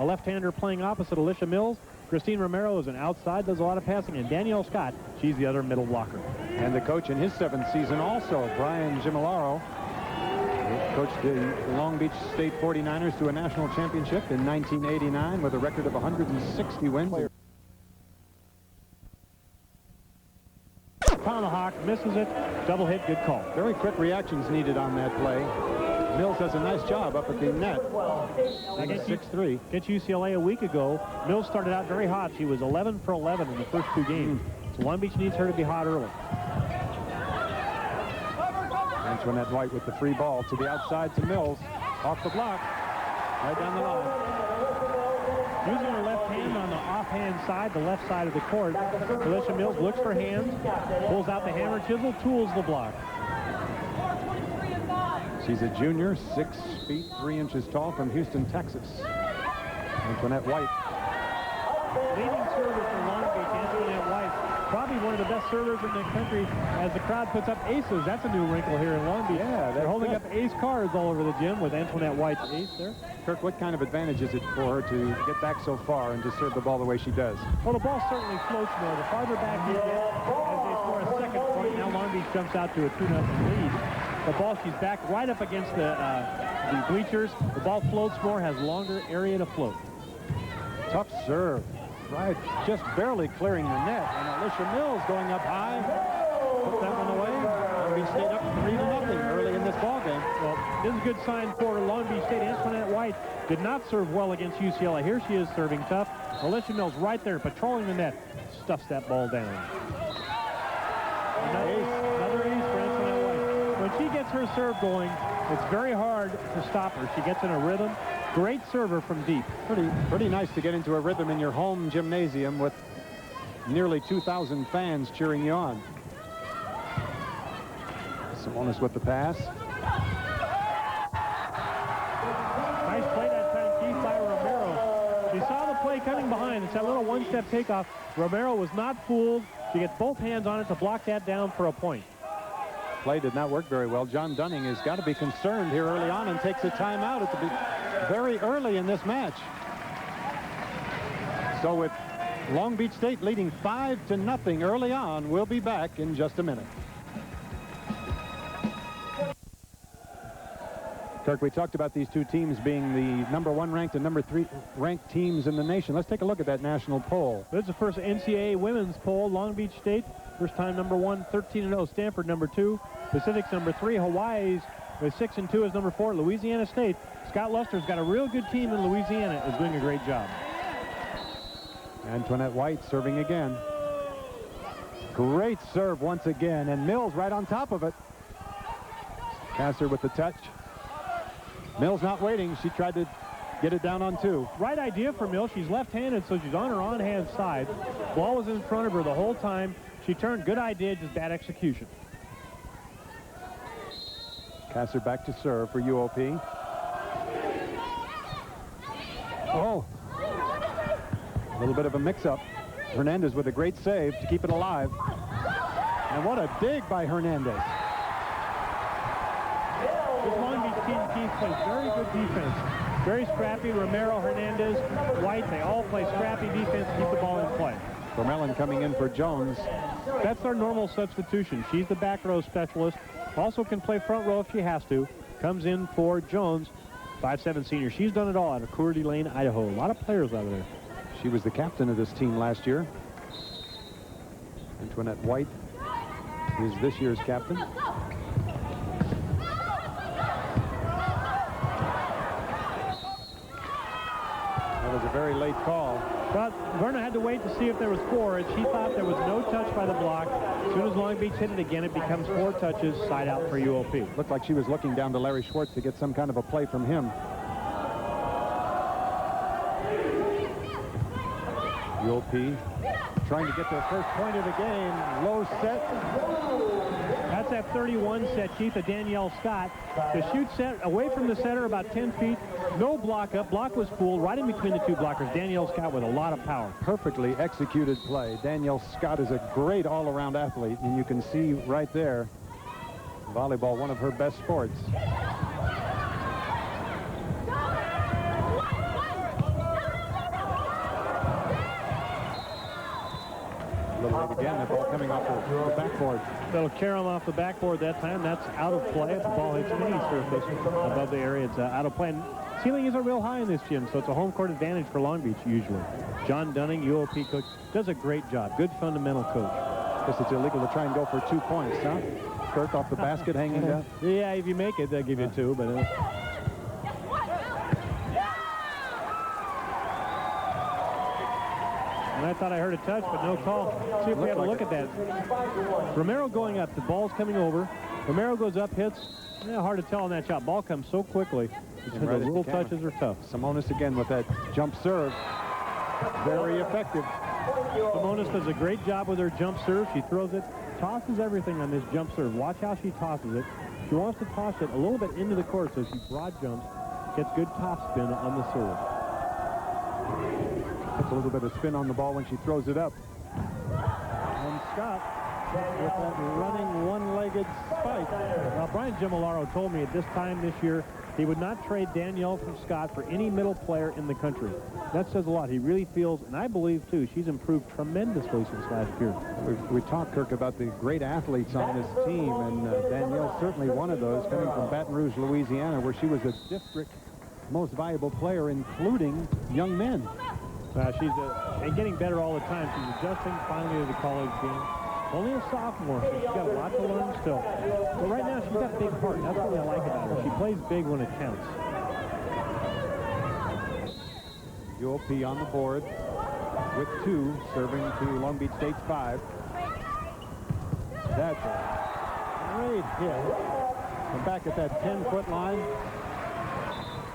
a left-hander playing opposite Alicia Mills. Christine Romero is an outside, does a lot of passing, and Danielle Scott, she's the other middle blocker. And the coach in his 7th season also, Brian Gimilaro, coached the Long Beach State 49ers to a national championship in 1989 with a record of 160 wins. Tomahawk misses it. Double hit, good call. Very quick reactions needed on that play. Mills does a nice job up at the net. Against 6-3. Against UCLA a week ago, Mills started out very hot. She was 11 for 11 in the first 2 games. So Long Beach needs her to be hot early. Antoinette White with the free ball to the outside to Mills. Off the block. Right down the line. Using her left hand on the offhand side, the left side of the court. Alicia Mills looks for hands, pulls out the hammer chisel, tools the block. She's a junior, 6 feet 3 inches tall, from Houston, Texas. Antoinette White. Leading server for Long Beach, Antoinette White. Probably one of the best servers in the country as the crowd puts up aces. That's a new wrinkle here in Long Beach. Yeah, they're holding up ace cards all over the gym with Antoinette White's ace there. Kirk, what kind of advantage is it for her to get back so far and to serve the ball the way she does? Well, the ball certainly floats more. The farther back you get, as they score a second point, now Long Beach jumps out to a 2-0 lead. The ball, she's back right up against the bleachers. The ball floats more, has longer area to float. Tough serve. Right, just barely clearing the net. And Alicia Mills going up high. Put that one away. Long Beach State up 3-0 early in this ball game. Well, this is a good sign for Long Beach State. Antoinette White did not serve well against UCLA. Here she is serving tough. Alicia Mills right there patrolling the net. Stuffs that ball down. Another ace for Antoinette White. When she gets her serve going, it's very hard to stop her. She gets in a rhythm. Great server from deep. Pretty nice to get into a rhythm in your home gymnasium with nearly 2,000 fans cheering you on. Simonis with the pass. Nice play that time, Keith, by Romero. She saw the play coming behind. It's that little one-step takeoff. Romero was not fooled. She gets both hands on it to block that down for a point. Play did not work very well. John Dunning has got to be concerned here early on and takes a timeout at the very early in this match. So with Long Beach State leading 5-0 early on, we'll be back in just a minute. Kirk, we talked about these two teams being the #1 ranked and #3 ranked teams in the nation. Let's take a look at that national poll. This is the first NCAA women's poll. Long Beach State, first time #1, 13-0. Stanford #2. Pacific's #3. Hawaii's with 6-2 is #4. Louisiana State. Scott Luster's got a real good team in Louisiana, is doing a great job. Antoinette White serving again. Great serve once again, and Mills right on top of it. Kasser with the touch. Mills not waiting. She tried to get it down on 2. Right idea for Mills. She's left-handed, so she's on her on-hand side. Ball was in front of her the whole time. She turned. Good idea, just bad execution. Kasser back to serve for UOP. Oh. A little bit of a mix-up. Hernandez with a great save to keep it alive. And what a dig by Hernandez. This Long Beach team, Keith, plays very good defense. Very scrappy. Romero, Hernandez, White, they all play scrappy defense to keep the ball in play. Vermellen coming in for Jones. That's our normal substitution. She's the back row specialist. Also can play front row if she has to. Comes in for Jones, 5'7" senior. She's done it all out of Coeur d'Alene, Idaho. A lot of players out of there. She was the captain of this team last year. Antoinette White is this year's captain. That was a very late call. But Verna had to wait to see if there was 4, and she thought there was no touch by the block. As soon as Long Beach hit it again, it becomes 4 touches, side out for UOP. Looked like she was looking down to Larry Schwartz to get some kind of a play from him. UOP trying to get their first point of the game. Low set. That's that 31 set, Keith, of Danielle Scott. The shoot set away from the center about 10 feet. No block up. Block was fooled right in between the two blockers. Danielle Scott with a lot of power. Perfectly executed play. Danielle Scott is a great all-around athlete, and you can see right there, volleyball, one of her best sports. believe again, the ball coming off the backboard. That'll carry him off the backboard that time. That's out of play. If the ball hits any surface above the area, it's out of play. And ceiling isn't real high in this gym, so it's a home court advantage for Long Beach usually. John Dunning, UOP coach, does a great job. Good fundamental coach. Guess it's illegal to try and go for 2 points, huh? Kirk off the basket hanging down. Yeah, if you make it, they'll give you 2, but... And I thought I heard a touch, but no call. See if we have a look at that. Romero going up. The ball's coming over. Romero goes up, hits. Yeah, hard to tell on that shot. Ball comes so quickly. The little touches are tough. Simonis again with that jump serve. Very effective. Simonis does a great job with her jump serve. She throws it, tosses everything on this jump serve. Watch how she tosses it. She wants to toss it a little bit into the court, so she broad jumps, gets good top spin on the serve. Puts a little bit of spin on the ball when she throws it up. And Scott with that running one-legged spike. Now, Brian Gemolaro told me at this time this year he would not trade Danielle from Scott for any middle player in the country. That says a lot. He really feels, and I believe too, she's improved tremendously since last year. We talked, Kirk, about the great athletes on this team, and Danielle's certainly one of those, coming from Baton Rouge, Louisiana, where she was a district most valuable player, including young men. She's and getting better all the time. She's adjusting finally to the college game. Only a sophomore, so she's got a lot to learn still. But right now, she's got a big heart. That's what I like about her. She plays big when it counts. UOP on the board with 2, serving to Long Beach State's 5. That's a great hit. And back at that 10-foot line.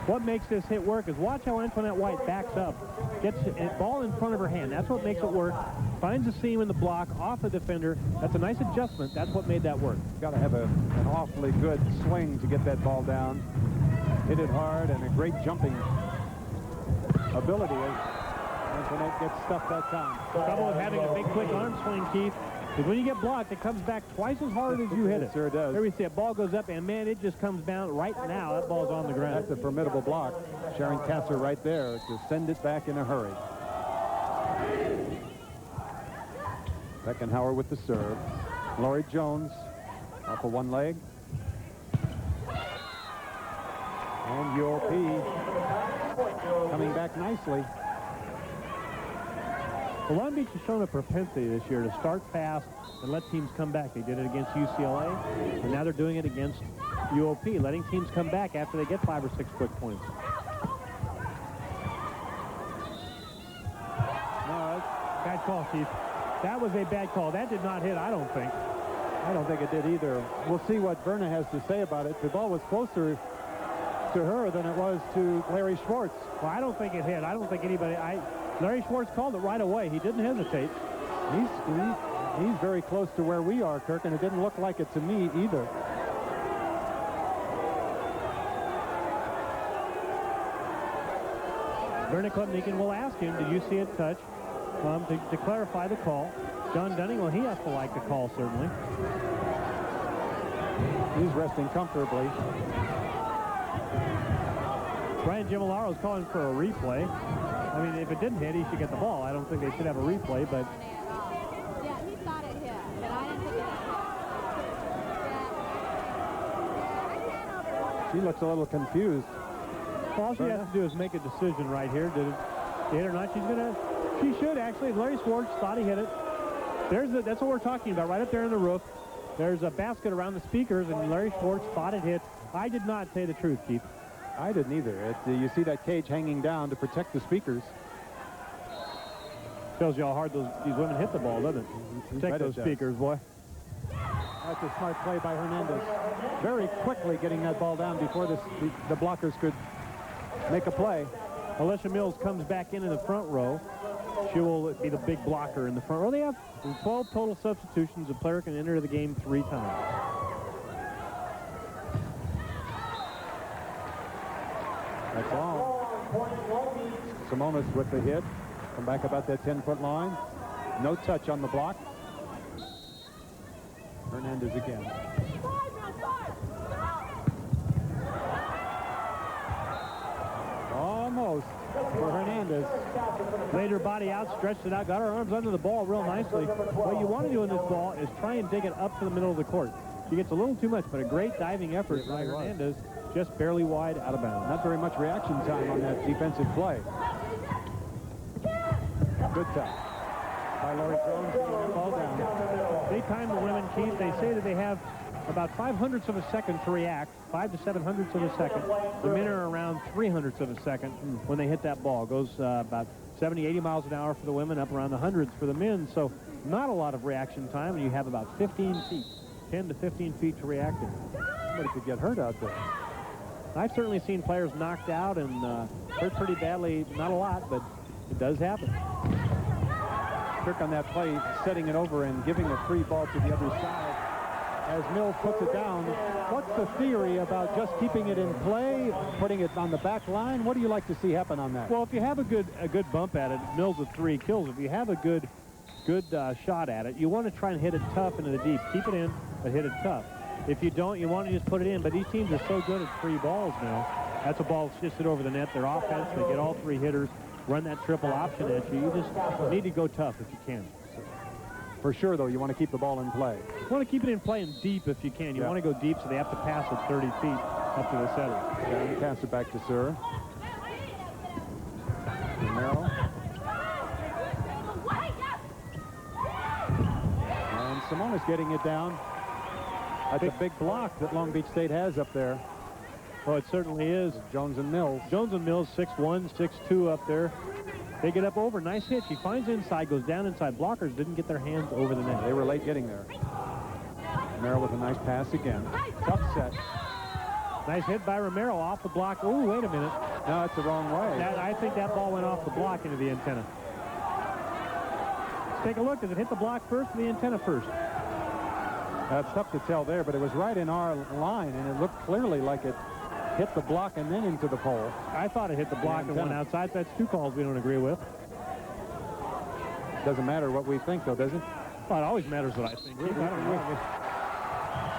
What makes this hit work is watch how Antoinette White backs up. Gets a ball in front of her hand. That's what makes it work. Finds a seam in the block off the defender. That's a nice adjustment. That's what made that work. Got to have an awfully good swing to get that ball down. Hit it hard, and a great jumping ability as Antoinette gets stuffed that time. The trouble with having a big quick arm swing, Keith, is when you get blocked, it comes back twice as hard as you hit it. It sure does. There we see a ball goes up, and man, it just comes down right now. That ball's on the ground. That's a formidable block. Sharon Kasser right there to send it back in a hurry. Beckenhauer with the serve. Lori Jones off of one leg. And UOP coming back nicely. Well, Long Beach has shown a propensity this year to start fast and let teams come back. They did it against UCLA, and now they're doing it against UOP, letting teams come back after they get 5 or 6 quick points. No, bad call, Chief. That was a bad call. That did not hit, I don't think. I don't think it did either. We'll see what Verna has to say about it. The ball was closer to her than it was to Larry Schwartz. Well, I don't think it hit. I don't think anybody... Larry Schwartz called it right away. He didn't hesitate. He's very close to where we are, Kirk, and it didn't look like it to me either. Verna Klubnikin will ask him, did you see it touch? To clarify the call. John Dunning, well, he has to like the call, certainly. He's resting comfortably. Brian Gemolaro is calling for a replay. I mean, if it didn't hit, he should get the ball. I don't think they should have a replay, but... Yeah, he thought it hit, but I didn't think it hit. She looks a little confused. All she has to do is make a decision right here. Did it hit or not? She should, actually. Larry Schwartz thought he hit it. That's what we're talking about, right up there in the roof. There's a basket around the speakers, and Larry Schwartz thought it hit. I did not say the truth, Keith. I didn't either. You see that cage hanging down to protect the speakers. Shows you how hard these women hit the ball, doesn't it? Protect those speakers, boy. That's a smart play by Hernandez. Very quickly getting that ball down before the blockers could make a play. Alicia Mills comes back in the front row. She will be the big blocker in the front row. They have 12 total substitutions. A player can enter the game 3 times. That's all. Simonis with the hit. Come back about that 10-foot line. No touch on the block. Hernandez again. Almost. for Hernandez. Laid her body out, stretched it out, got her arms under the ball real nicely. What you want to do in this ball is try and dig it up to the middle of the court. She gets a little too much, but a great diving effort by Hernandez, just barely wide out of bounds. Not very much reaction time on that defensive play. Good touch by Lori Jones, getting the ball down. They time the women, Keith. They say that they have about 5/100ths of a second to react, 5 to 7/100ths of a second. The men are around 3/100ths of a second when they hit that ball. It goes about 70, 80 miles an hour for the women, up around the hundreds for the men. So not a lot of reaction time, and you have about 15 feet, 10 to 15 feet to react in. Somebody could get hurt out there. I've certainly seen players knocked out and hurt pretty badly. Not a lot, but it does happen. Trick on that play, setting it over and giving a free ball to the other side. As Mills puts it down, what's the theory about just keeping it in play, putting it on the back line? What do you like to see happen on that? Well, if you have a good bump at it, Mills with 3 kills. If you have a good shot at it, you want to try and hit it tough into the deep. Keep it in, but hit it tough. If you don't, you want to just put it in. But these teams are so good at free balls now. That's a ball that's just hit over the net. Their offense, they get all 3 hitters, run that triple option at you. You just need to go tough if you can. For sure, though, you want to keep the ball in play. You want to keep it in play and deep if you can. You want to go deep, so they have to pass it 30 feet up to the setter. Down, pass it back to serve. Romero. And Simona's getting it down. That's a big block that Long Beach State has up there. Oh, it certainly is. Jones and Mills. Jones and Mills, 6'1", 6'2" up there. They get up over. Nice hit. She finds inside, goes down inside. Blockers didn't get their hands over the net. They were late getting there. Romero with a nice pass again. Tough set. Nice hit by Romero off the block. Oh, wait a minute. No, it's the wrong way. I think that ball went off the block into the antenna. Let's take a look. Does it hit the block first or the antenna first? It's tough to tell there, but it was right in our line, and it looked clearly like it hit the block and then into the pole. I thought it hit the block and went outside. That's 2 calls we don't agree with. Doesn't matter what we think, though, does it? Well, it always matters what I think. I don't know.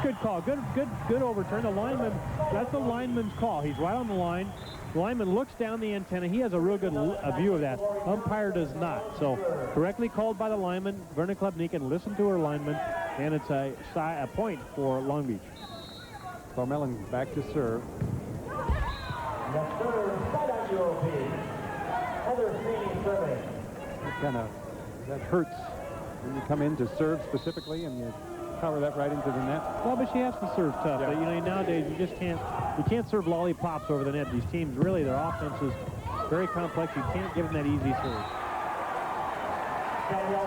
Good call. Good overturn. The lineman, that's the lineman's call. He's right on the line. The lineman looks down the antenna. He has a real good view of that. Umpire does not. So correctly called by the lineman. Verna Klebnikin listened to her lineman, and it's a point for Long Beach. Carmellen back to serve. That hurts when you come in to serve specifically and you power that right into the net. Well, but she has to serve tough. Yeah. But, nowadays you can't serve lollipops over the net. These teams, really, their offense is very complex. You can't give them that easy serve.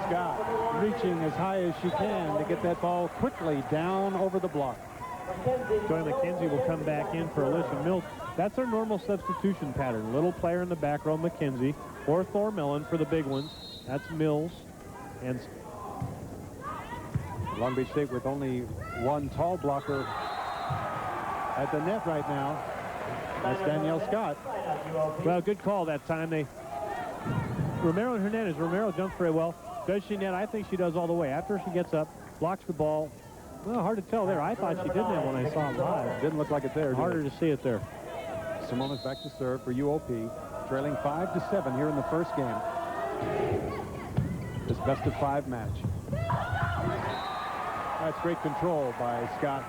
Scott reaching as high as she can to get that ball quickly down over the block. Joy McKenzie will come back in for Alicia Mills. That's our normal substitution pattern. Little player in the back row, McKenzie, or Thormellen for the big ones. That's Mills. And Long Beach State with only 1 tall blocker at the net right now. That's Danielle Scott. Well, good call that time. Romero and Hernandez. Romero jumped very well. Does she net? I think she does all the way. After she gets up, blocks the ball. Well, hard to tell there. I thought she did net when I saw it live. Didn't look like it there. Harder to see it there. Simona's back to serve for UOP, trailing 5-7 here in the first game. This best-of-5 match. That's great control by Scott.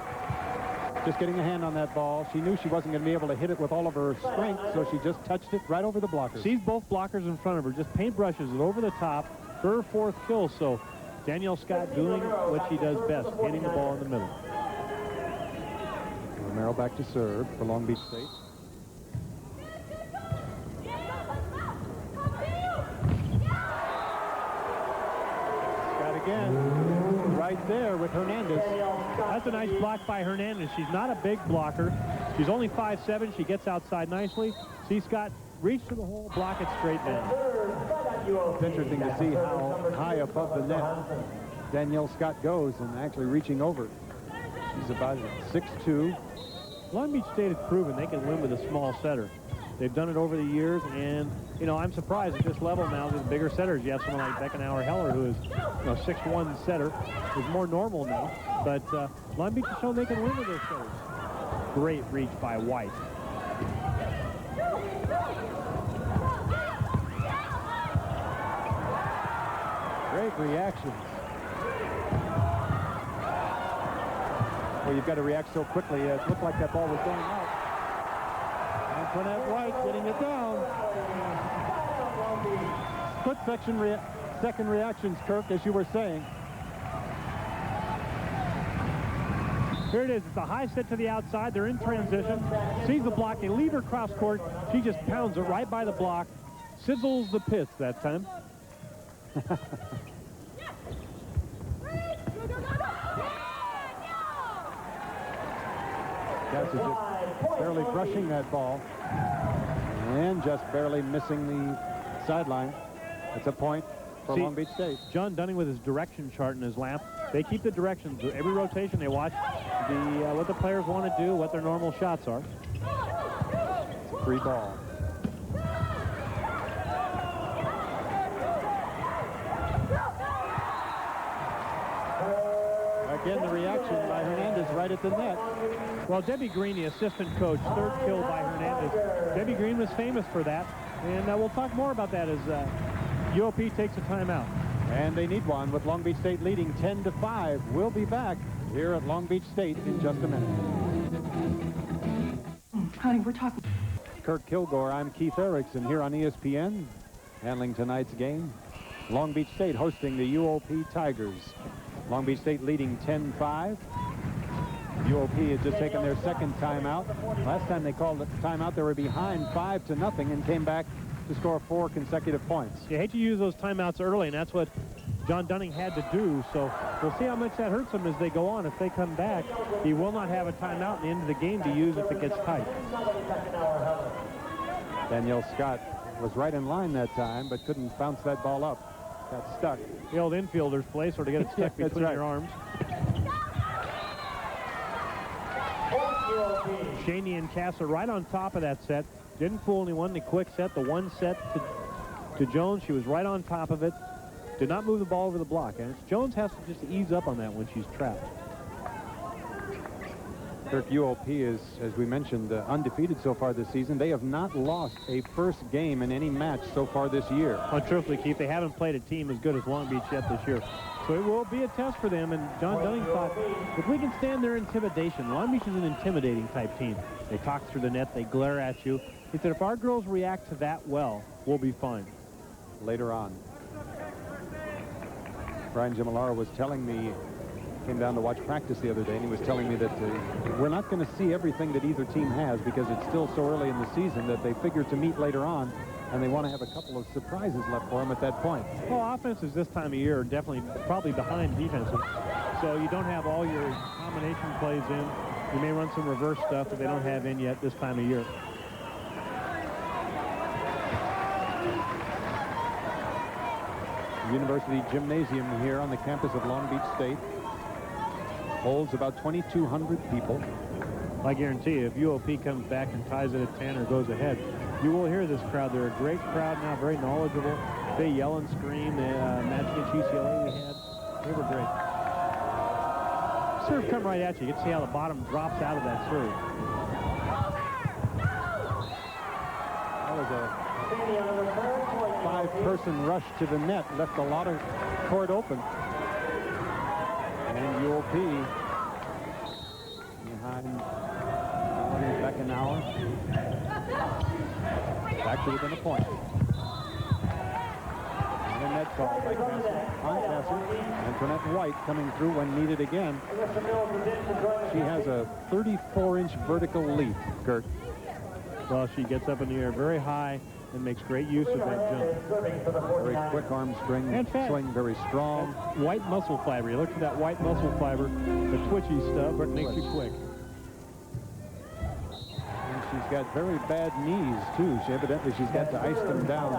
Just getting a hand on that ball. She knew she wasn't going to be able to hit it with all of her strength, so she just touched it right over the blocker. Sees both blockers in front of her, just paintbrushes it over the top. Her 4th kill, so Danielle Scott doing what she does best, hitting the ball in the middle. Romero back to serve for Long Beach State. Scott again, right there with Hernandez. That's a nice block by Hernandez. She's not a big blocker. She's only 5'7". She gets outside nicely. See Scott reach to the hole, block it straight down. It's interesting to see how high above the net Danielle Scott goes and actually reaching over. She's about 6'2". Long Beach State has proven they can win with a small setter. They've done it over the years, and, I'm surprised at this level now with bigger setters. You have someone like Beckenauer Heller, who is, 6'1" setter, is more normal now. But Long Beach has shown they can win with those setters. Great reach by White. reactions. Well, you've got to react so quickly. It looked like that ball was going out. Antoinette White getting it down. Second reactions, Kirk, as you were saying. Here it is. It's a high set to the outside. They're in transition. Sees the block. They leave her cross court. She just pounds it right by the block. Sizzles the pits that time. Cassie just barely brushing that ball and just barely missing the sideline. It's a point for Long Beach State. John Dunning with his direction chart in his lap. They keep the directions. Every rotation they watch what the players want to do, what their normal shots are. It's a free ball. Again, the reaction by Hernandez right at the net. Well, Debbie Green, the assistant coach, third kill by Hernandez. Debbie Green was famous for that, and we'll talk more about that as UOP takes a timeout. And they need one with Long Beach State leading 10-5. We'll be back here at Long Beach State in just a minute. Honey, we're talking. Kirk Kilgore, I'm Keith Erickson here on ESPN, handling tonight's game. Long Beach State hosting the UOP Tigers. Long Beach State leading 10-5. UOP had just taken their second timeout. Last time they called it timeout, they were behind 5-0 and came back to score 4 consecutive points. You hate to use those timeouts early, and that's what John Dunning had to do. So we'll see how much that hurts him as they go on. If they come back, he will not have a timeout at the end of the game to use if it gets tight. Danielle Scott was right in line that time, but couldn't bounce that ball up. Got stuck. The old infielder's play, sort of get it stuck between your arms. Shaney and Casser right on top of that set. Didn't fool anyone. The quick set, the one set to Jones. She was right on top of it. Did not move the ball over the block. And Jones has to just ease up on that when she's trapped. Kirk, UOP is, as we mentioned, undefeated so far this season. They have not lost a first game in any match so far this year. Well, truthfully, Keith, they haven't played a team as good as Long Beach yet this year. So it will be a test for them. And John Dunning thought, if we can stand their intimidation, Long Beach is an intimidating type team. They talk through the net. They glare at you. He said, if our girls react to that well, we'll be fine. Later on, Brian Gimilaro was telling me, came down to watch practice the other day, and he was telling me that we're not going to see everything that either team has because it's still so early in the season that they figure to meet later on, and they want to have a couple of surprises left for them at that point. Well, offenses this time of year are definitely probably behind defenses. So you don't have all your combination plays in. You may run some reverse stuff that they don't have in yet this time of year. University Gymnasium here on the campus of Long Beach State holds about 2,200 people. I guarantee you, if UOP comes back and ties it at 10 or goes ahead, you will hear this crowd. They're a great crowd now, very knowledgeable. They yell and scream. The match against UCLA we had, they were great. Serve come right at you. You can see how the bottom drops out of that serve. That was a 5-person rush to the net, left a lot of court open. And UOP behind back an hour. Back to within a point. And a net ball by Cassie. Antoinette White coming through when needed again. She has a 34-inch vertical leap, Kurt. Well, she gets up in the air very high and makes great use of that jump. Very quick arm swing, very strong. That white muscle fiber. You look at that white muscle fiber, the twitchy stuff, but it makes you quick. And she's got very bad knees, too. She's got to ice them down.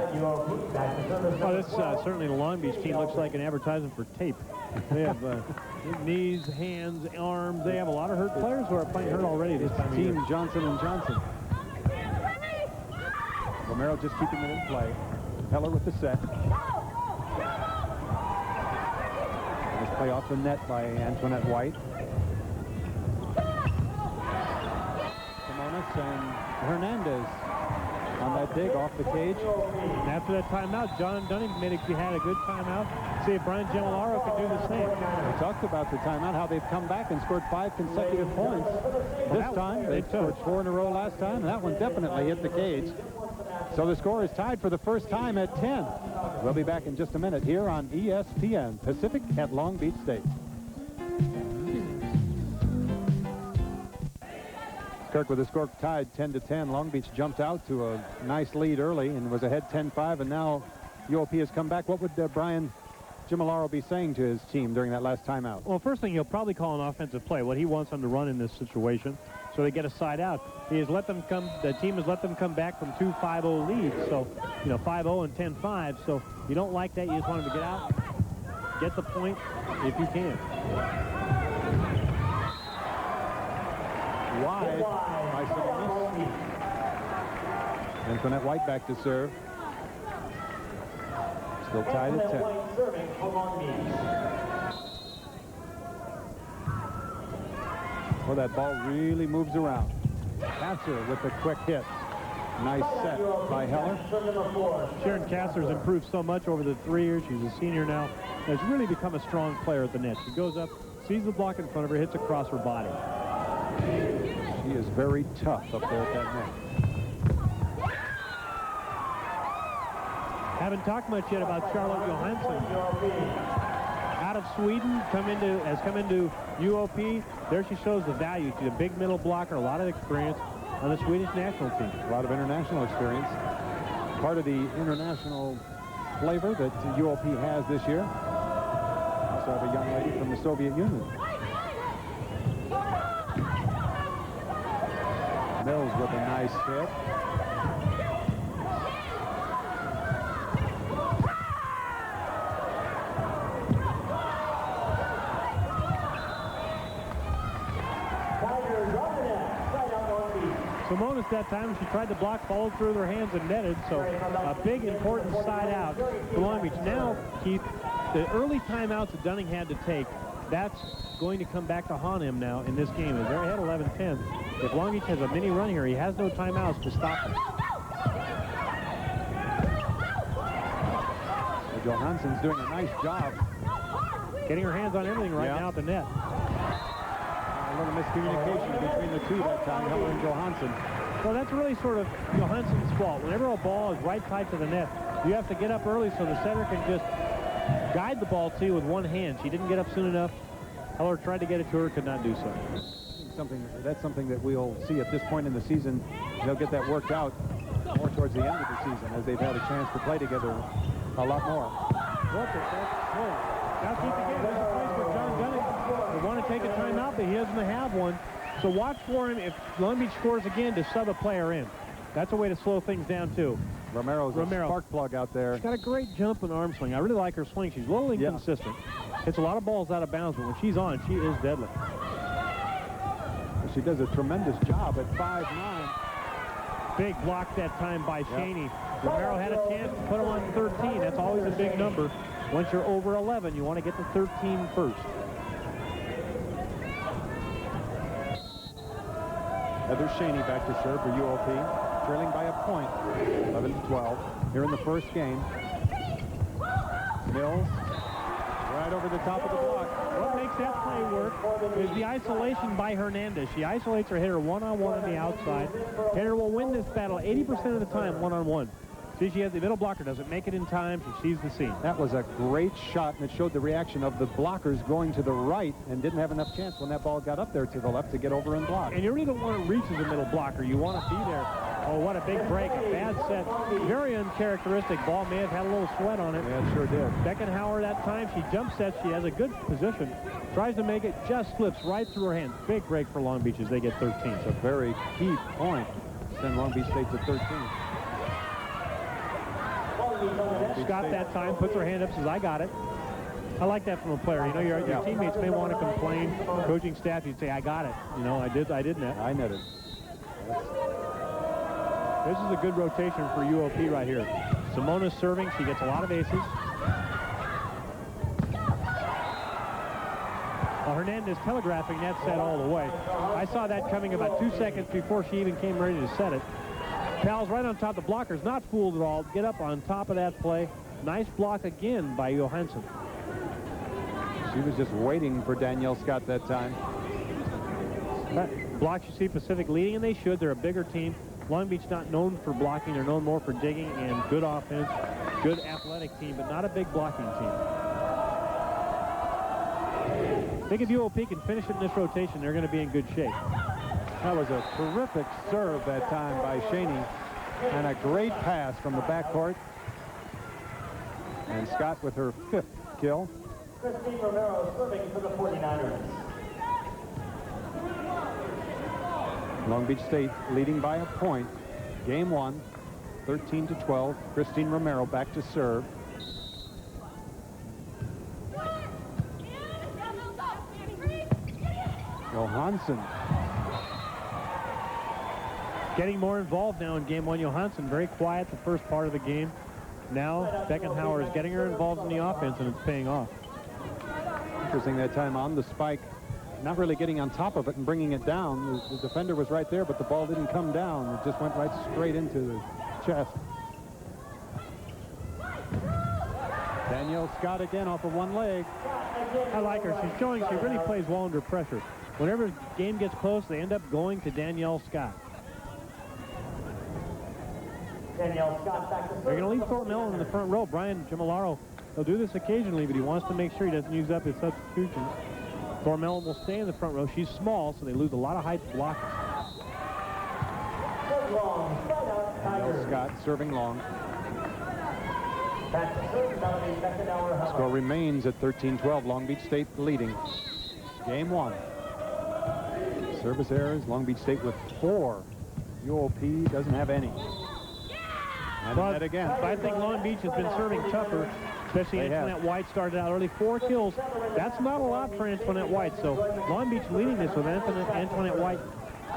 Oh, this certainly the Long Beach team looks like an advertisement for tape. They have knees, hands, arms. They have a lot of hurt players who are playing hurt already this time of year. Team Johnson & Johnson. Romero just keeping it in play. Heller with the set. Nice play off the net by Antoinette White. Simonis and Hernandez on Outside dig off the cage. And after that timeout, John Dunning had a good timeout. See if Brian Gemilaro can do the same. We talked about the timeout, how they've come back and scored 5 consecutive points. This time, they scored 4 in a row last time, and that one definitely hit the cage. So the score is tied for the first time at 10. We'll be back in just a minute here on ESPN Pacific at Long Beach State. Kirk with the score tied 10-10. Long Beach jumped out to a nice lead early and was ahead 10-5, and now UOP has come back. What would Brian Gemilaro be saying to his team during that last timeout? Well, first thing, he'll probably call an offensive play, what he wants them to run in this situation, so they get a side out. He has let them come, the team has let them come back from 2 5-0 leads, so, 5-0 and 10-5, so you don't like that. You just want them to get out, get the point if you can. Wide by Simonis. Antoinette White back to serve. Still tied at 10. Well, that ball really moves around. Kasser with a quick hit. Nice set by Heller. Sharon Kasser's improved so much over the 3 years. She's a senior now. Has really become a strong player at the net. She goes up, sees the block in front of her, hits across her body. She is very tough up there at that net. Haven't talked much yet about Charlotte Johansson. Out of Sweden, has come into UOP. There she shows the value. She's a big middle blocker, a lot of experience on the Swedish national team. A lot of international experience. Part of the international flavor that UOP has this year. Also have a young lady from the Soviet Union. Mills with a nice hit. Simonis that time, she tried to block, followed through their hands and netted, so a big important side out for Long Beach. Now, Keith, the early timeouts that Dunning had to take, that's going to come back to haunt him now in this game. As they're ahead 11-10. If Long Beach has a mini run here, he has no timeouts to stop them. Well, Johansson's doing a nice job. Getting her hands on everything right now at the net. A little miscommunication between the two that time, Heller and Johansson. Well, that's really sort of Johansson's fault. Whenever a ball is right tied to the net, you have to get up early so the setter can just guide the ball to you with one hand. She didn't get up soon enough. Heller tried to get it to her, could not do so. That's something that we'll see at this point in the season. They'll get that worked out more towards the end of the season as they've had a chance to play together a lot more. Now keep the game. There's a place for John Dunning. They want to take a timeout, but he doesn't have one. So watch for him if Long Beach scores again to sub a player in. That's a way to slow things down, too. Romero's a spark plug out there. She's got a great jump and arm swing. I really like her swing. She's a little inconsistent. Hits a lot of balls out of bounds, but when she's on, she is deadly. She does a tremendous job at 5'9". Big block that time by Shaney. Romero had a chance to put him on 13. That's always a big number. Once you're over 11, you want to get to 13 first. Heather Shaney back to serve for UOP, trailing by a point, 11-12, here in the first game. Mills, right over the top of the block. What makes that play work is the isolation by Hernandez. She isolates her hitter one-on-one on the outside. Hitter will win this battle 80% of the time one-on-one. See, she has the middle blocker, doesn't make it in time. She sees the seam. That was a great shot, and it showed the reaction of the blockers going to the right and didn't have enough chance when that ball got up there to the left to get over and block. And you really don't want to reach as a middle blocker. You want to be there. Oh, what a big break. A bad set. Very uncharacteristic. Ball may have had a little sweat on it. Yeah, it sure did. Beckenhauer that time, she jump sets. She has a good position. Tries to make it, just slips right through her hands. Big break for Long Beach as they get 13. It's a very key point. Send Long Beach State to 13. Scott that time puts her hand up, says, I got it. I like that from a player. You know, your teammates may want to complain. Coaching staff, you'd say, I got it. You know, I did net. I netted. This is a good rotation for UOP right here. Simona's serving. She gets a lot of aces. Well, Hernandez telegraphing that set all the way. I saw that coming about 2 seconds before she even came ready to set it. Fouls right on top of the blockers. Not fooled at all. Get up on top of that play. Nice block again by Johansson. She was just waiting for Danielle Scott that time. Blocks, you see Pacific leading, and they should. They're a bigger team. Long Beach not known for blocking. They're known more for digging and good offense. Good athletic team, but not a big blocking team. I think if UOP can finish it in this rotation, they're going to be in good shape. That was a terrific serve that time by Shaney, and a great pass from the backcourt. And Scott with her 5th kill. Christine Romero serving for the 49ers. Long Beach State leading by a point. Game 1, 13-12. Christine Romero back to serve. Johansson. Getting more involved now in game 1. Johansson very quiet the first part of the game. Now Beckenhauer is getting her involved in the offense, and it's paying off. Interesting that time on the spike, not really getting on top of it and bringing it down. The defender was right there, but the ball didn't come down. It just went right straight into the chest. Danielle Scott again off of one leg. I like her. She's showing she really plays well under pressure. Whenever the game gets close, they end up going to Danielle Scott. Danielle Scott back to They're going to leave Thornton Mellon in the front row. Brian Gimolaro, he'll do this occasionally, but he wants to make sure he doesn't use up his substitutions. Thornton Mellon will stay in the front row. She's small, so they lose a lot of height blocking. Danielle Scott serving long. Back to serve, Melanie Beckenauer. Score remains at 13-12. Long Beach State leading. Game 1. Service errors. Long Beach State with 4. UOP doesn't have any. And that again. But I think Long Beach has been serving tougher, especially Antoinette White started out early. 4 kills. That's not a lot for Antoinette White. So Long Beach leading this with Antoinette White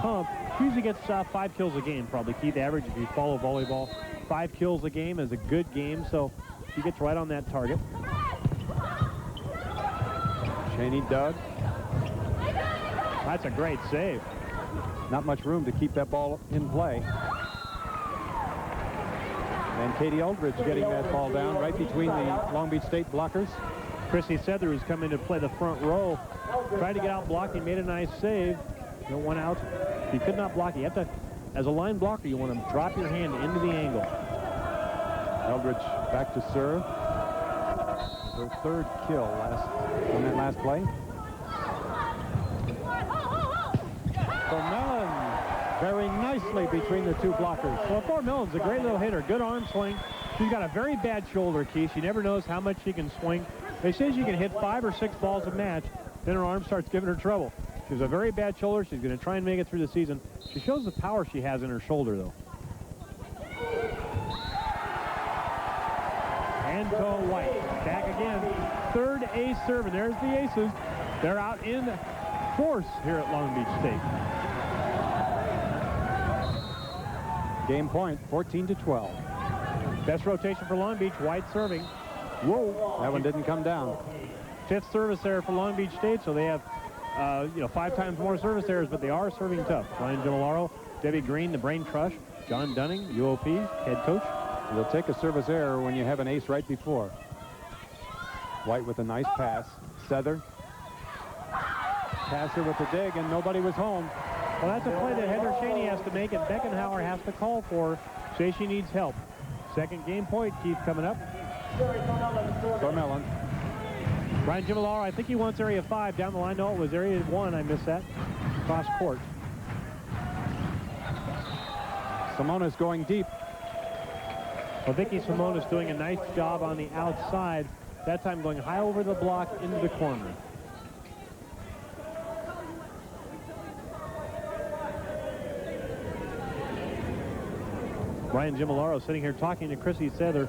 comp. She usually gets 5 kills a game, probably. Keith, average, if you follow volleyball, 5 kills a game is a good game. So she gets right on that target. Cheney dug. That's a great save. Not much room to keep that ball in play. And Katie Aldridge getting that ball down right between the Long Beach State blockers. Chrissy Sether, who's come in to play the front row, tried to get out blocking, made a nice save. No one out. You could not block. You have to, as a line blocker, you want to drop your hand into the angle. Aldridge back to serve. Her 3rd kill on that last play. Mellon very nicely between the 2 blockers. Well, Thor Mellon's a great little hitter. Good arm swing. She's got a very bad shoulder, Keith. She never knows how much she can swing. They say she can hit 5 or 6 balls a match. Then her arm starts giving her trouble. She has a very bad shoulder. She's going to try and make it through the season. She shows the power she has in her shoulder, though. Anto White back again. 3rd ace serve, and there's the aces. They're out in force here at Long Beach State. Game point, 14-12. Best rotation for Long Beach. White serving. Whoa. That one didn't come down. 5th service error for Long Beach State, so they have 5 times more service errors, but they are serving tough. Brian Gimolaro, Debbie Green, the brain trust, John Dunning, UOP, head coach. You'll take a service error when you have an ace right before. White with a nice pass. Sether. Passer with the dig, and nobody was home. Well, that's a play that Heather Cheney has to make, and Beckenhauer has to call for. Say she needs help. 2nd game point, Keith, coming up. Mellon. Brian Gimolaro, I think he wants area 5 down the line. No, it was area 1. I missed that. Cross court. Simona's going deep. Well, Vicky Simona's doing a nice job on the outside. That time going high over the block into the corner. Brian Gimolaro sitting here talking to Chrissy Sether,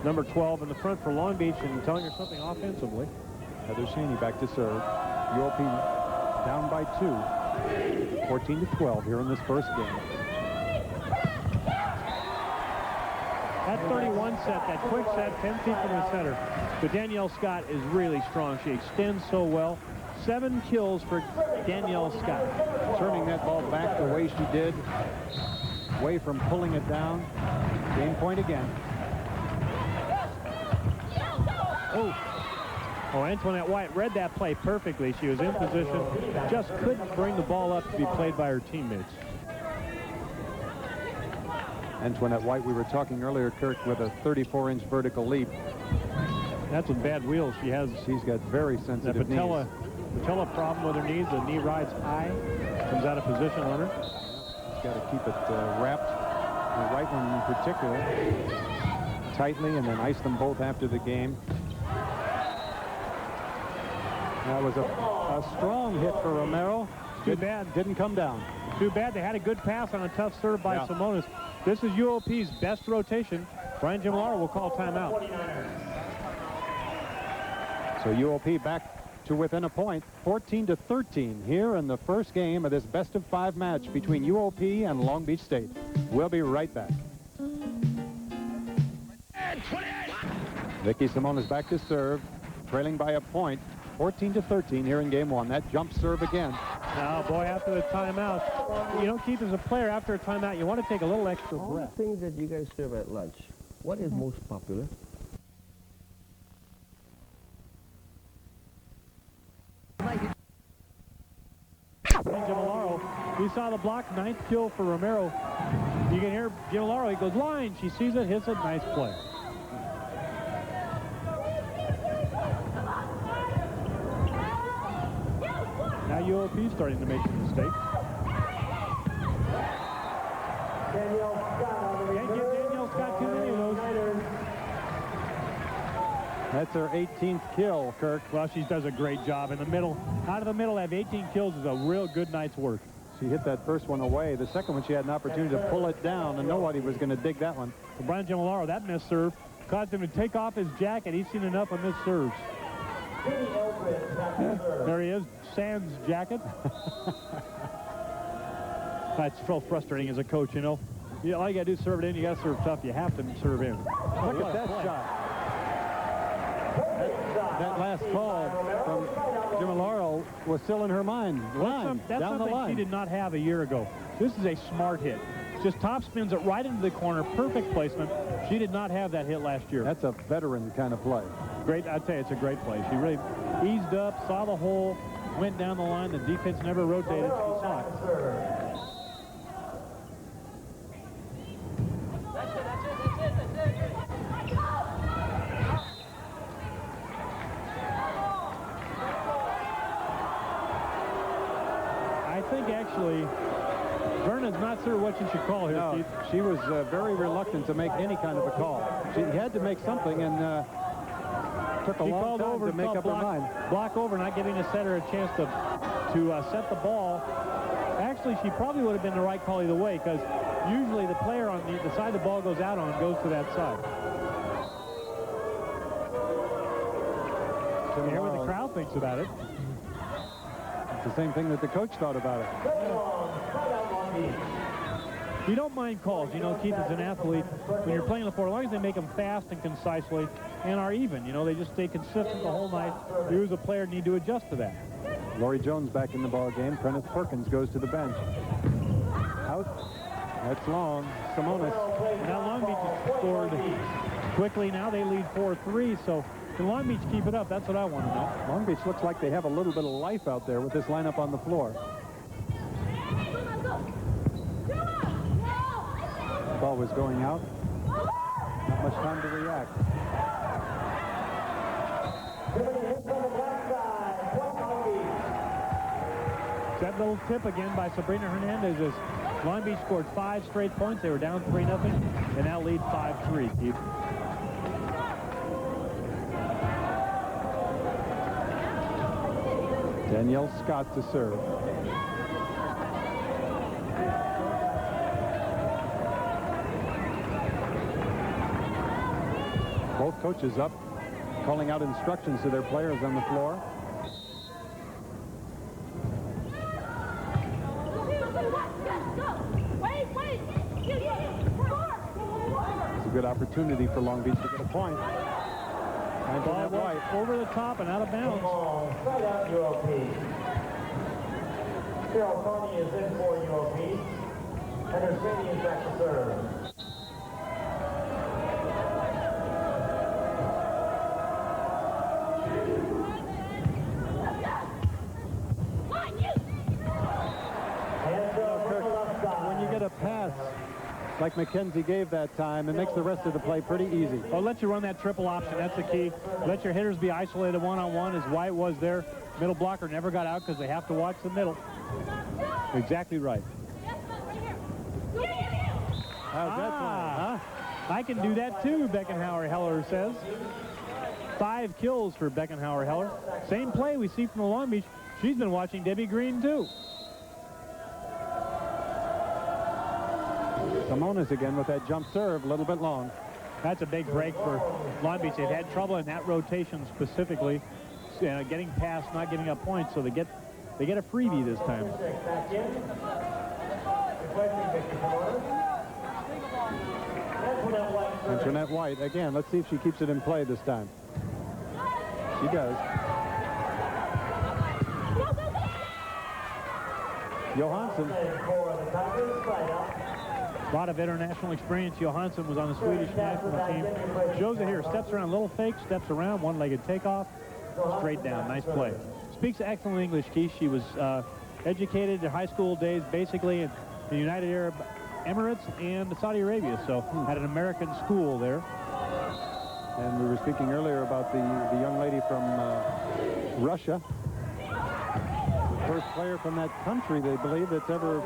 number 12 in the front for Long Beach, and telling her something offensively. Heather Cheney back to serve. UOP down by 2. 14-12 here in this first game. That 31 set, that quick set, 10 feet from the center. But Danielle Scott is really strong. She extends so well. 7 kills for Danielle Scott. Serving that ball back the way she did. away from pulling it down. Game point again. Oh, Antoinette White read that play perfectly. She was in position, just couldn't bring the ball up to be played by her teammates. Antoinette White, we were talking earlier, Kirk, with a 34-inch vertical leap. That's with bad wheels. She's got very sensitive knees. Patella problem with her knees. The knee rides high, comes out of position on her. She's got to keep it wrapped, the right one in particular, tightly, and then ice them both after the game. That was a strong hit for Romero. Too bad. Didn't come down. Too bad. They had a good pass on a tough serve by Simonis. This is UOP's best rotation. Brian Gimolaro will call timeout. So UOP back to within a point, 14-13 here in the first game of this best-of-5 match between UOP and Long Beach State. We'll be right back. Vicky Simonis back to serve, trailing by a point, 14-13 here in game one. That jump serve again. Oh, boy, after the timeout, you don't keep as a player after a timeout. You want to take a little extra All breath. the things that you guys serve at lunch, what is most popular? Gimolaro, we saw the block, 9th kill for Romero. You can hear Gimolaro, he goes line. She sees it, hits it, nice play. Now UOP starting to make some mistakes. Can't give Danielle Scott too many of those. That's her 18th kill, Kirk. Well, she does a great job in the middle. Out of the middle, have 18 kills is a real good night's work. She hit that first one away. The second one, she had an opportunity to pull it down, and nobody was going to dig that one. For Brian Gimolaro, that missed serve caused him to take off his jacket. He's seen enough of missed serves. There he is, Sands jacket. That's so frustrating as a coach, you know. All you got to do is serve it in. You got to serve tough. You have to serve in. Look at that shot. That last call from Gimolaro was still in her mind. That's down the something line. she did not have a year ago. This is a smart hit. Just top spins it right into the corner. Perfect placement. She did not have that hit last year. That's a veteran kind of play. Great. I'd say it's a great play. She really eased up, saw the hole, went down the line. The defense never rotated. She saw it. I think actually Vernon's not sure what you should call here, No, Keith. she was very reluctant to make any kind of a call. She had to make something, and took a long time to make up her mind. Block over, not giving a setter a chance to set the ball. Actually, she probably would have been the right call either way, because usually the player on the side the ball goes out on goes to that side. So you hear what the crowd thinks about it. It's the same thing that the coach thought about it. You don't mind calls, you know, Keith, as an athlete, when you're playing the floor, as long as they make them fast and concisely and are even, you know, they just stay consistent the whole night. You as a player need to adjust to that. Lori Jones back in the ball game. Prentice Perkins goes to the bench. Out. That's long. Simonis. Now Long Beach has scored quickly. Now they lead 4-3, so can Long Beach keep it up? That's what I want to know. Long Beach looks like they have a little bit of life out there with this lineup on the floor. Ball was going out. Not much time to react. That little tip again by Sabrina Hernandez as Long Beach scored 5 straight points. They were down 3-0 and now lead 5-3, Keith. Danielle Scott to serve. Both coaches up, calling out instructions to their players on the floor. It's a good opportunity for Long Beach to get a point. Ball went over the top and out of bounds. Right out UOP. Carol Carney is in for UOP. Heather Sweeney is back to serve. When you get a pass like McKenzie gave that time, it makes the rest of the play pretty easy. Well, let you run that triple option. That's the key. Let your hitters be isolated one-on-one, as White was there. Middle blocker never got out because they have to watch the middle. Exactly right. How's that play, huh? I can do that too, Beckenhauer-Heller says. 5 kills for Beckenhauer-Heller. Same play we see from the Long Beach. She's been watching Debbie Green too. Simonis again with that jump serve, a little bit long. That's a big break for Long Beach. They've had trouble in that rotation specifically, getting past, not giving up points, so they get a freebie this time. Antoinette White again. Let's see if she keeps it in play this time. She does. Johansson. A lot of international experience. Johansson was on the Swedish national team. Shows it here. Steps around, little fake, steps around, one-legged takeoff, straight down. Nice play. Speaks excellent English, Keith. She was educated in high school days, basically in the United Arab Emirates and Saudi Arabia, so had an American school there. And we were speaking earlier about the young lady from Russia. First player from that country, they believe, that's ever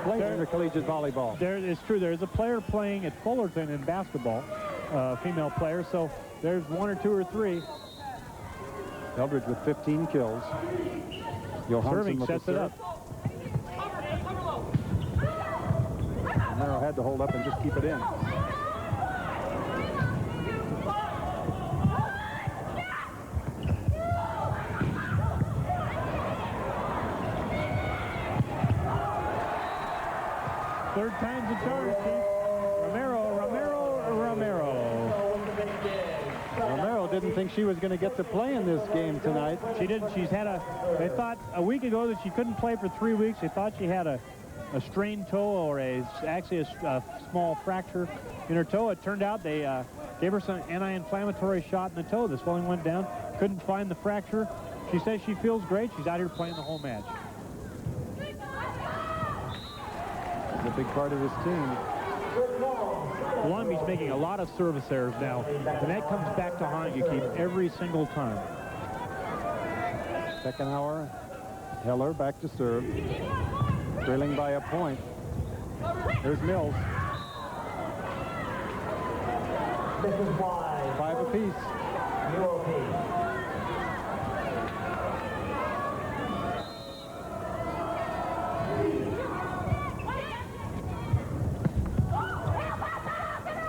played intercollegiate volleyball. It's true. There's a player playing at Fullerton in basketball, female player, so there's 1 or 2 or 3. Eldridge with 15 kills. Johansson Serving with sets the it serve. up. Romero had to hold up and just keep it in. Third time's the charm, Keith. Romero didn't think she was going to get to play in this game tonight. She didn't. They thought a week ago that she couldn't play for 3 weeks. They thought she had a strained toe or actually a small fracture in her toe. It turned out they gave her some anti-inflammatory shot in the toe. The swelling went down. Couldn't find the fracture. She says she feels great. She's out here playing the whole match. It's a big part of this team. Long Beach making a lot of service errors now, and that comes back to haunt you, Keith, every single time. Beckenhauer, Heller back to serve. Trailing by a point. There's Mills. This is why 5 apiece. UOP.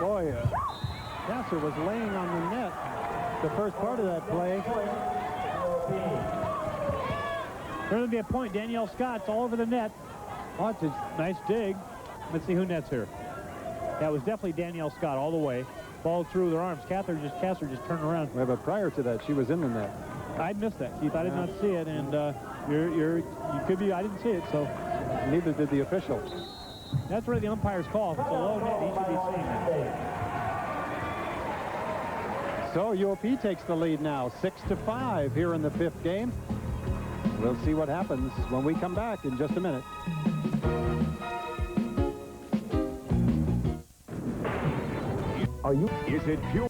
Boy, Kasser was laying on the net the first part of that play. There's going to be a point. Danielle Scott's all over the net. Watch it. Nice dig. Let's see who nets here. That was definitely Danielle Scott all the way. Ball through their arms. Kasser just turned around. Yeah, but prior to that, she was in the net. I missed that, Keith. I did not see it, and you could be. I didn't see it, so Neither did the official. that's where the umpires call. If it's a low net, he should be seeing that. So UOP takes the lead now, 6-5 here in the 5th game. We'll see what happens when we come back in just a minute. Is it pure?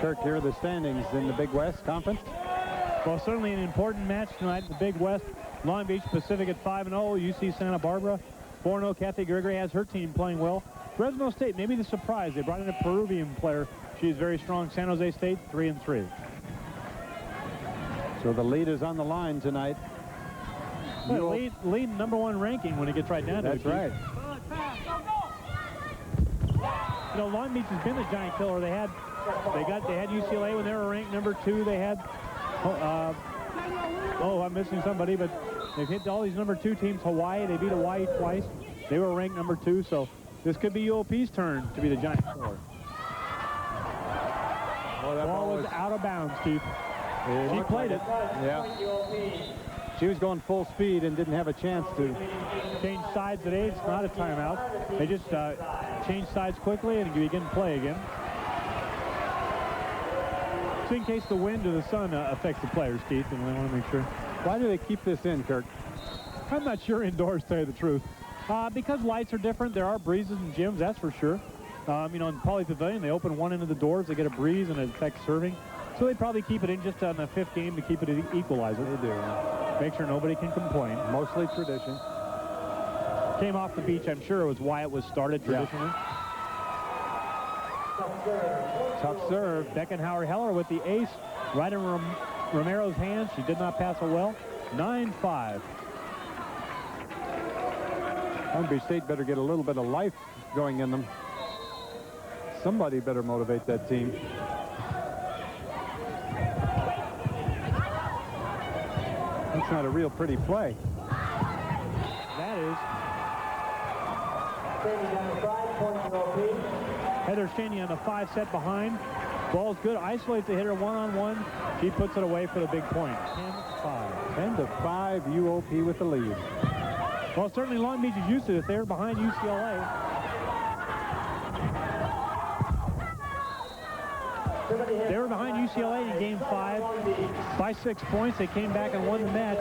Kirk, here are the standings in the Big West Conference. Well, certainly an important match tonight in the Big West. Long Beach Pacific at 5-0. UC Santa Barbara 4-0. Kathy Gregory has her team playing well. Fresno State, maybe the surprise. They brought in a Peruvian player. She's very strong. San Jose State 3-3. So the lead is on the line tonight. Well, lead #1 ranking when it gets right down to it. That's right. You know, Long Beach has been a giant killer. They had UCLA when they were ranked #2. They had I'm missing somebody, but they've hit all these #2 teams. Hawaii, they beat Hawaii twice. They were ranked #2, so this could be UOP's turn to be the giant killer. Oh, that Ball was out of bounds, Keith. She played it. Yeah. She was going full speed and didn't have a chance to. Change sides at 8. It's not a timeout. They just change sides quickly and begin play again. So in case the wind or the sun affects the players, Keith, and we want to make sure. Why do they keep this in, Kirk? I'm not sure indoors, to tell you the truth. Because lights are different. There are breezes in gyms, that's for sure. You know, in Poly Pavilion, they open one end of the doors, they get a breeze, and it affects serving. So they probably keep it in just on the 5th game to keep it an equalizer. They do. Make sure nobody can complain. Mostly tradition. Came off the beach, I'm sure it was why it was started traditionally. Tough serve. Beckenhauer Heller with the ace right in Romero's hands. She did not pass it well. 9-5. Long Beach State better get a little bit of life going in them. Somebody better motivate that team. That's not a real pretty play. That is. Standing down the 5 point UOP. Heather Shaney on the 5 set behind. Ball's good. Isolates the hitter one-on-one. She puts it away for the big point. 10-5. 10-5 UOP with the lead. Well, certainly Long Beach is used to it. They're behind UCLA. They were behind UCLA in Game 5 by 6 points. They came back and won the match.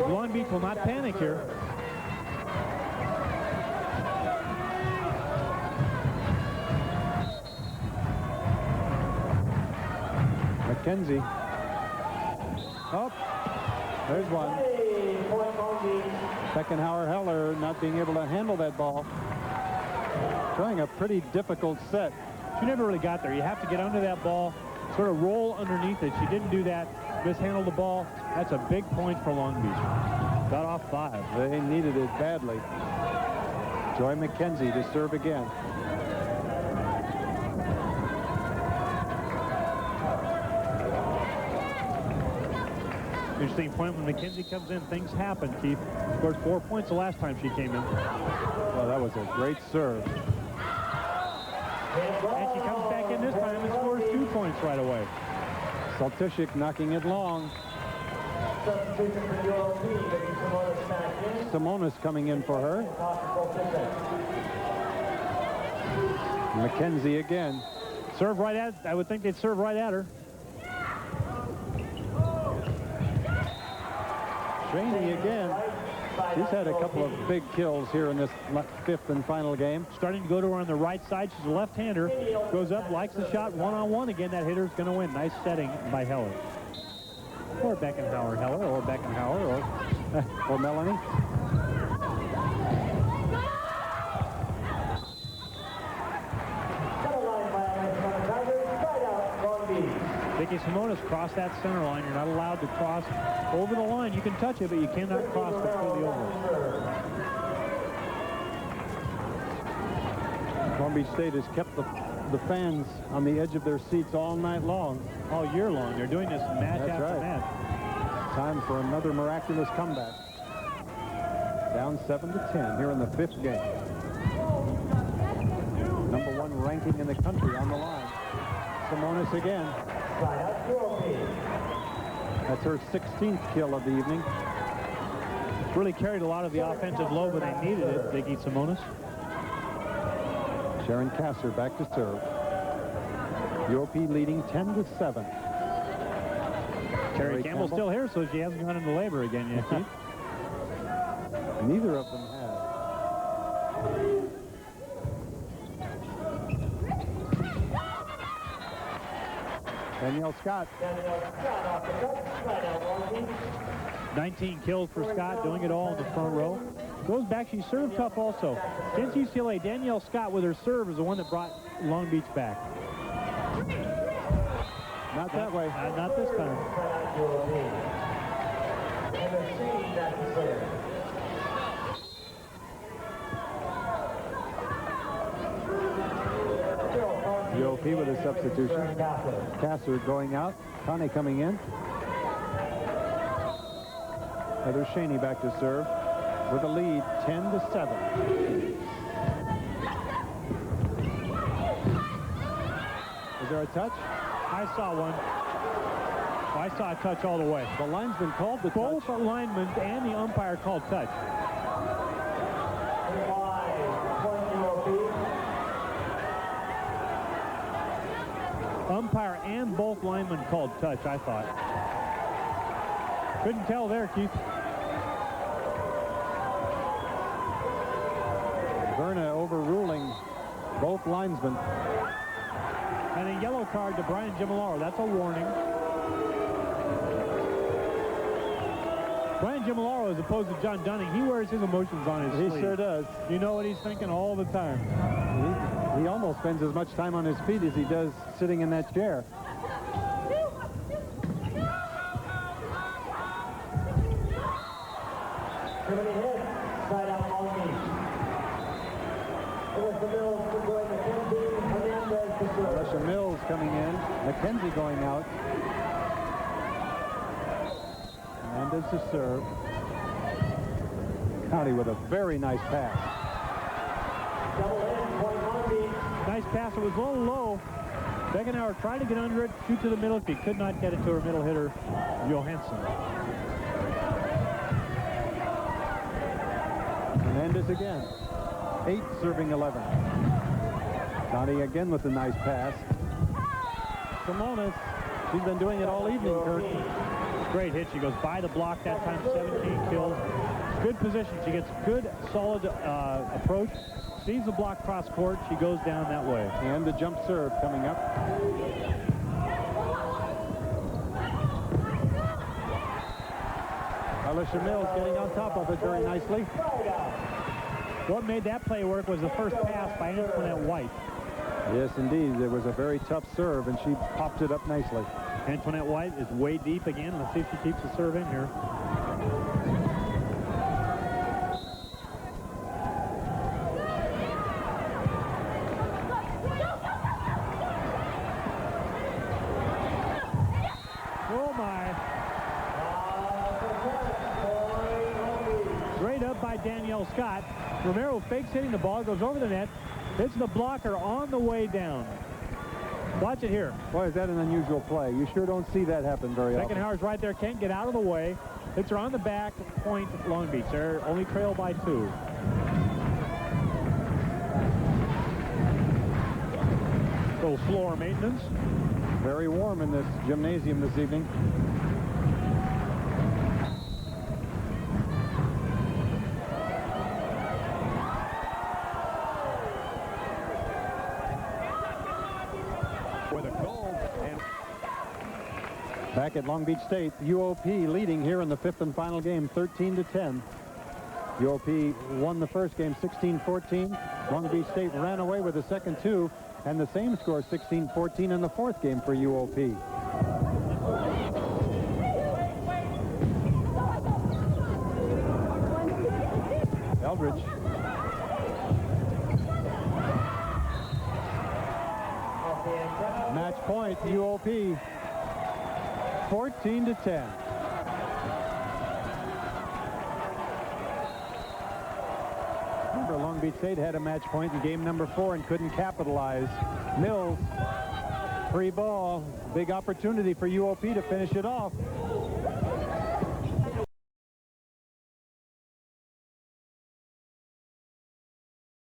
Long Beach will not panic here. McKenzie. Up. There's one. Beckenhauer Heller not being able to handle that ball. Trying a pretty difficult set. She never really got there. You have to get under that ball, sort of roll underneath it. She didn't do that. Mishandled the ball. That's a big point for Long Beach. Got off 5. They needed it badly. Joy McKenzie to serve again. Interesting point when McKenzie comes in, things happen, Keith. Scored 4 points the last time she came in. Well, that was a great serve. And she comes back in this time and scores 2 points right away. Saltishik knocking it long. Substitution for UOP, getting Simonis back in. Simonis coming in for her. McKenzie again. Serve right at, I would think they'd serve right at her. Shaney again. She's had a couple of big kills here in this 5th and final game. Starting to go to her on the right side. She's a left-hander. Goes up, likes the shot, one-on-one. Again, that hitter's going to win. Nice setting by Heller. Or Beckenhauer Heller, or Beckenhauer, or Melanie. Vicky Simonis crossed that center line. You're not allowed to cross over the line. You can touch it, but you cannot cross before the oval. Long Beach State has kept the fans on the edge of their seats all night long. All year long. They're doing this match That's after right. match. Time for another miraculous comeback. Down 7-10 here in the 5th game. Number 1 ranking in the country on the line. Simonis again. That's her 16th kill of the evening. Really carried a lot of the offensive load when they needed it, Vicky Simonis. Sharon Kasser back to serve. UOP leading 10-7. Terry Campbell's still here, so she hasn't gone into labor again yet, Keith. Neither of them have. Danielle Scott. 19 kills for Scott, doing it all in the front row. Goes back, she served tough also. Against UCLA, Danielle Scott with her serve is the one that brought Long Beach back. Not that way. Not this time. UOP with a substitution. Kasser going out. Connie coming in. Heather Shaney back to serve with a lead 10-7. Is there a touch? I saw one. I saw a touch all the way. The linesman called the touch. Both linemen and the umpire called touch. Umpire and both linemen called touch, I thought. Couldn't tell there, Keith. Verna overruling both linesmen. And a yellow card to Brian Gimolaro. That's a warning. Brian Gimolaro, as opposed to John Dunning, he wears his emotions on his sleeve. He sure does. You know what he's thinking all the time. He almost spends as much time on his feet as he does sitting in that chair. Somebody hit. Side out Long Beach. It was the Mills for going Mackenzie. Hernandez to serve. Alicia Mills coming in. Mackenzie going out. Hernandez to serve. County with a very nice pass. Double hit. Point Long Beach. Nice pass. It was a little low. Beckenauer tried to get under it, shoot to the middle. He could not get it to her middle hitter, Johansson. Hernandez again. 8 serving 11. County again with a nice pass. Simonis. She's been doing it all evening, Kurt. Great hit. She goes by the block that time, 17 kills. Good position. She gets good, solid approach. Sees the block cross court. She goes down that way. And the jump serve coming up. Alicia Mills getting on top of it very nicely. What made that play work was the first pass by Antoinette White. Yes, indeed. It was a very tough serve, and she popped it up nicely. Antoinette White is way deep again. Let's see if she keeps the serve in here. Oh, my. Great up by Danielle Scott. Romero fakes hitting the ball, goes over the net, hits the blocker on the way down. Watch it here. Boy, is that an unusual play. You sure don't see that happen very often. Beckenauer's right there, can't get out of the way. Hits her on the back, point Long Beach. They're only trail by 2. Little floor maintenance. Very warm in this gymnasium this evening. Back at Long Beach State, UOP leading here in the 5th and final game, 13-10. UOP won the first game 16-14. Long Beach State ran away with the second 2, and the same score, 16-14, in the 4th game for UOP. Eldridge. Match point, UOP. 14-10. Remember, Long Beach State had a match point in game number 4 and couldn't capitalize. Mills, free ball, big opportunity for UOP to finish it off.